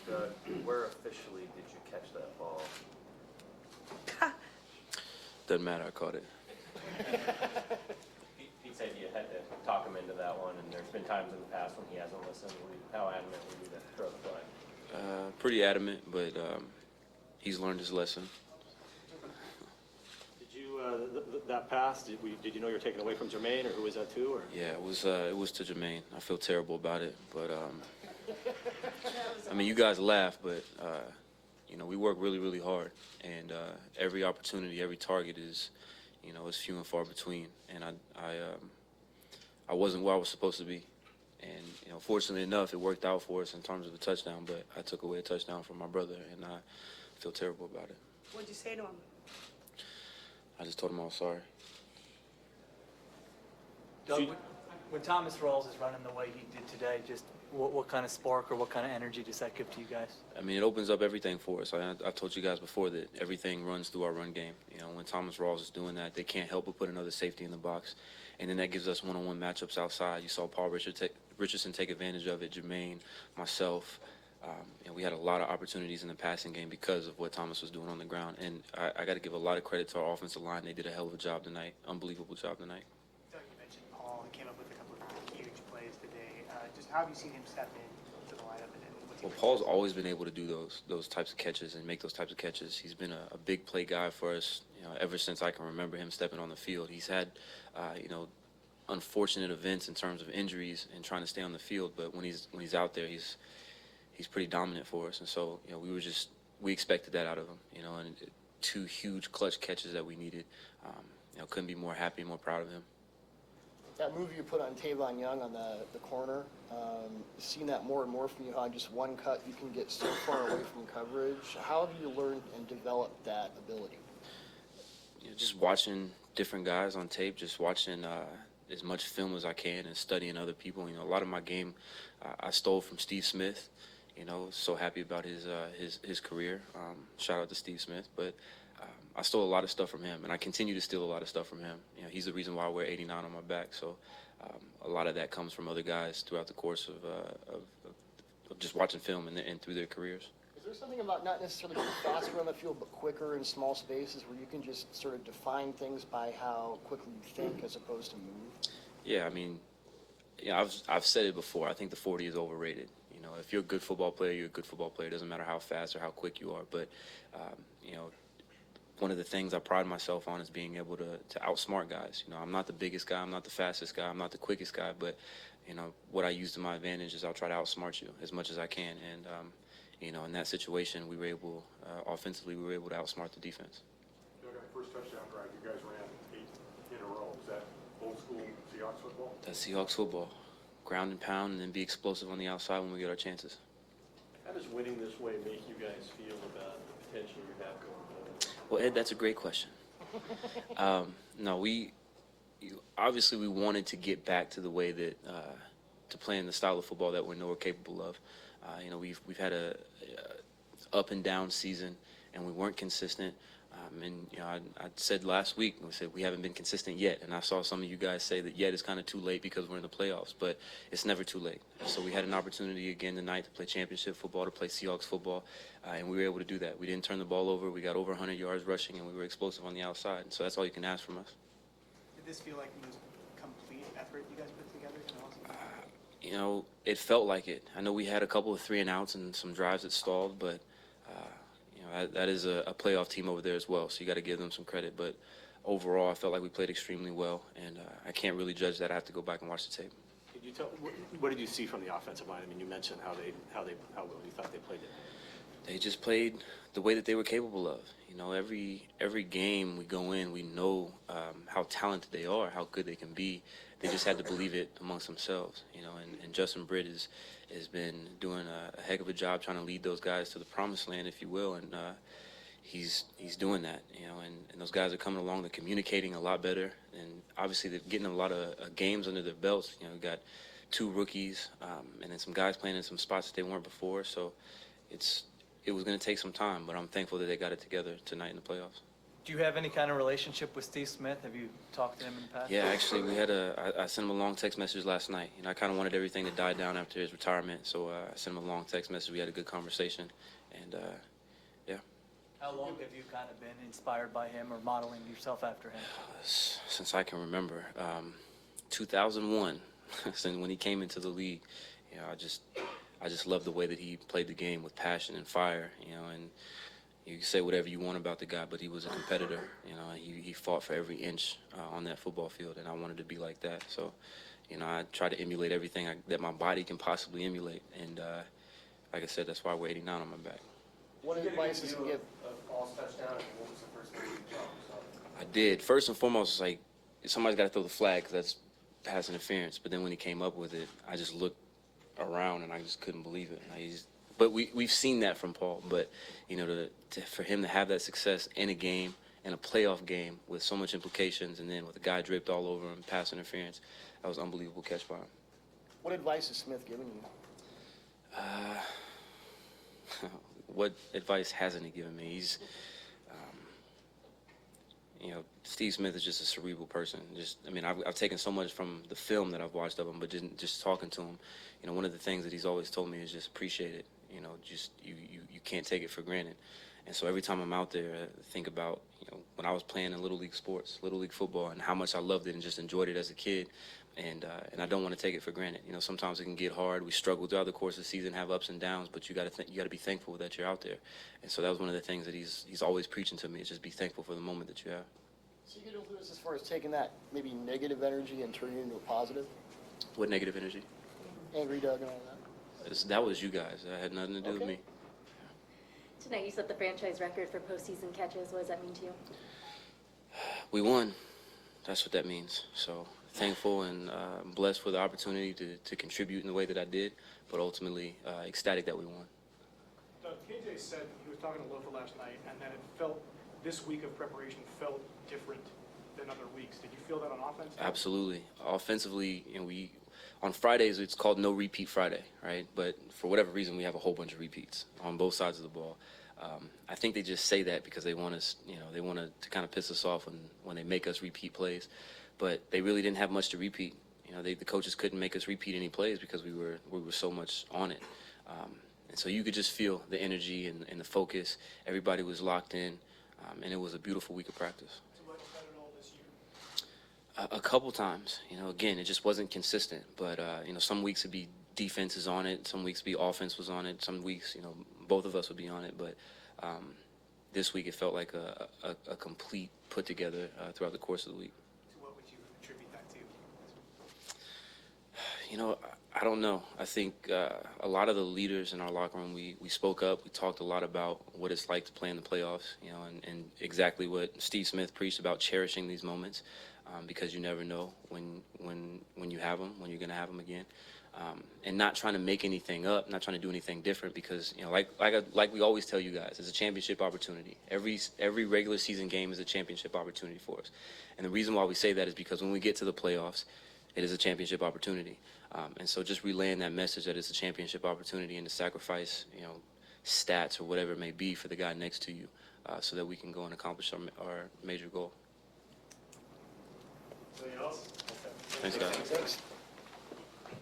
Doug, where officially did you catch that ball? Doesn't matter, I caught it. Pete said you had to talk him into that one, and there's been times in the past when he hasn't listened. How adamant were you to throw the flag? Pretty adamant, but he's learned his lesson. Did you that pass? Did you know you were taken away from Jermaine, or who was that to? Or? Yeah, it was to Jermaine. I feel terrible about it, but I mean, you guys laugh, but you know, we work really, really hard, and every opportunity, every target is, you know, is few and far between. And I wasn't where I was supposed to be, and you know, fortunately enough, it worked out for us in terms of a touchdown. But I took away a touchdown from my brother, and I feel terrible about it. What'd you say to him? I just told him I was sorry. Doug, when Thomas Rawls is running the way he did today, just what kind of spark or what kind of energy does that give to you guys? I mean, it opens up everything for us. I told you guys before that everything runs through our run game. You know, when Thomas Rawls is doing that, they can't help but put another safety in the box. And then that gives us one-on-one matchups outside. You saw Paul Richardson take advantage of it, Jermaine, myself. And we had a lot of opportunities in the passing game because of what Thomas was doing on the ground. And I got to give a lot of credit to our offensive line. They did a hell of a job tonight, unbelievable job tonight. Doug, you mentioned Paul. He came up with a couple of huge plays today. Just how have you seen him step in to the lineup? Well, Paul's always been able to do those types of catches and make those types of catches. He's been a big play guy for us, you know, ever since I can remember him stepping on the field. He's had, you know, unfortunate events in terms of injuries and trying to stay on the field, but when he's out there, he's pretty dominant for us. And so, you know, we expected that out of him, you know, and two huge clutch catches that we needed. You know, couldn't be more happy, more proud of him. That move you put on Tavon Young on the corner, seeing that more and more from you, how just one cut you can get so far away from coverage. How have you learned and developed that ability? You know, just watching different guys on tape, just watching as much film as I can and studying other people. You know, a lot of my game I stole from Steve Smith. You know, so happy about his career. Shout out to Steve Smith, but I stole a lot of stuff from him, and I continue to steal a lot of stuff from him. You know, he's the reason why I wear 89 on my back. So a lot of that comes from other guys throughout the course of just watching film and through their careers. Is there something about not necessarily being faster on the field, but quicker in small spaces where you can just sort of define things by how quickly you think as opposed to move? Yeah, I mean, you know, I've said it before. I think the 40 is overrated. You know, if you're a good football player, you're a good football player. It doesn't matter how fast or how quick you are. But, you know, one of the things I pride myself on is being able to outsmart guys. You know, I'm not the biggest guy. I'm not the fastest guy. I'm not the quickest guy. But, you know, what I use to my advantage is I'll try to outsmart you as much as I can. And, you know, in that situation, we were able, offensively, we were able to outsmart the defense. Doug, on the first touchdown drive, you guys ran 8 in a row. Is that old school Seahawks football? That's Seahawks football. Ground and pound and then be explosive on the outside when we get our chances. How does winning this way make you guys feel about the potential you have going forward? Well, Ed, that's a great question. No, obviously we wanted to get back to the way that to playing the style of football that we know we're capable of. You know, we've had a up and down season, and we weren't consistent. And you know, I said last week, we said we haven't been consistent yet, and I saw some of you guys say that yet is kind of too late because we're in the playoffs, but it's never too late. So we had an opportunity again tonight to play championship football, to play Seahawks football, and we were able to do that. We didn't turn the ball over. We got over 100 yards rushing, and we were explosive on the outside. And so that's all you can ask from us. Did this feel like the most complete effort you guys put together? You know, it felt like it. I know we had a couple of 3-and-outs and some drives that stalled, but you know, that is a playoff team over there as well, so you got to give them some credit. But overall, I felt like we played extremely well, and I can't really judge that. I have to go back and watch the tape. Did you what did you see from the offensive line? I mean, you mentioned how well you thought they played it. They just played the way that they were capable of. You know, every game we go in, we know how talented they are, how good they can be. They just had to believe it amongst themselves, you know. And Justin Britt has been doing a heck of a job trying to lead those guys to the promised land, if you will. And he's doing that, you know. And those guys are coming along. They're communicating a lot better, and obviously they're getting a lot of games under their belts. You know, we got 2 rookies, and then some guys playing in some spots that they weren't before. So it was going to take some time, but I'm thankful that they got it together tonight in the playoffs. Do you have any kind of relationship with Steve Smith? Have you talked to him in the past? Yeah, actually, I sent him a long text message last night. You know, I kind of wanted everything to die down after his retirement, so I sent him a long text message. We had a good conversation, and yeah. How long have you kind of been inspired by him or modeling yourself after him? Since I can remember, 2001, since when he came into the league. You know, I just love the way that he played the game with passion and fire. You know, and you can say whatever you want about the guy, but he was a competitor. You know, he fought for every inch on that football field, and I wanted to be like that. So, you know, I try to emulate everything that my body can possibly emulate, and like I said, that's why we're 89 on my back. What advice does he give? False touchdown, and what was the first thing you saw? I did. First and foremost, it's like somebody's got to throw the flag because that's pass interference. But then when he came up with it, I just looked around and I just couldn't believe it. But we've seen that from Paul. But you know, for him to have that success in a game, in a playoff game with so much implications, and then with a guy draped all over him, pass interference, that was an unbelievable catch by him. What advice has Smith given you? What advice hasn't he given me? He's, you know, Steve Smith is just a cerebral person. I've taken so much from the film that I've watched of him, but just talking to him, you know, one of the things that he's always told me is just appreciate it. You know, just you can't take it for granted. And so every time I'm out there, I think about, you know, when I was playing in Little League sports, Little League football, and how much I loved it and just enjoyed it as a kid. And I don't want to take it for granted. You know, sometimes it can get hard. We struggle throughout the course of the season, have ups and downs, but you got to be thankful that you're out there. And so that was one of the things that he's always preaching to me, is just be thankful for the moment that you have. So you could do this as far as taking that maybe negative energy and turning it into a positive? What negative energy? Angry Doug and all that? That was you guys. That had nothing to do with me. Tonight you set the franchise record for postseason catches. What does that mean to you? We won. That's what that means. So thankful and blessed for the opportunity to contribute in the way that I did, but ultimately ecstatic that we won. Doug, KJ said he was talking to Lofa last night, and that it felt, this week of preparation felt different than other weeks. Did you feel that on offense? Absolutely. Offensively, you know, on Fridays it's called No Repeat Friday, right? But for whatever reason, we have a whole bunch of repeats on both sides of the ball. I think they just say that because they want us, you know, they want to kind of piss us off when they make us repeat plays. But they really didn't have much to repeat. You know, the coaches couldn't make us repeat any plays because we were so much on it. And so you could just feel the energy and the focus. Everybody was locked in, and it was a beautiful week of practice. So what cut it all this year? A couple times. You know, again, it just wasn't consistent. But, you know, some weeks it'd be defense is on it. Some weeks it'd be offense was on it. Some weeks, you know, both of us would be on it. But this week it felt like a complete put together throughout the course of the week. So what would you attribute that to? You know, I don't know. I think a lot of the leaders in our locker room, we spoke up. We talked a lot about what it's like to play in the playoffs, you know, and exactly what Steve Smith preached about, cherishing these moments, because you never know when you have them, when you're going to have them again. And not trying to make anything up, not trying to do anything different, because, you know, like we always tell you guys, it's a championship opportunity. Every regular season game is a championship opportunity for us. And the reason why we say that is because when we get to the playoffs, it is a championship opportunity. And so just relaying that message that it's a championship opportunity, and to sacrifice, you know, stats or whatever it may be for the guy next to you, so that we can go and accomplish our major goal. Anything else? Thanks, guys. Thanks.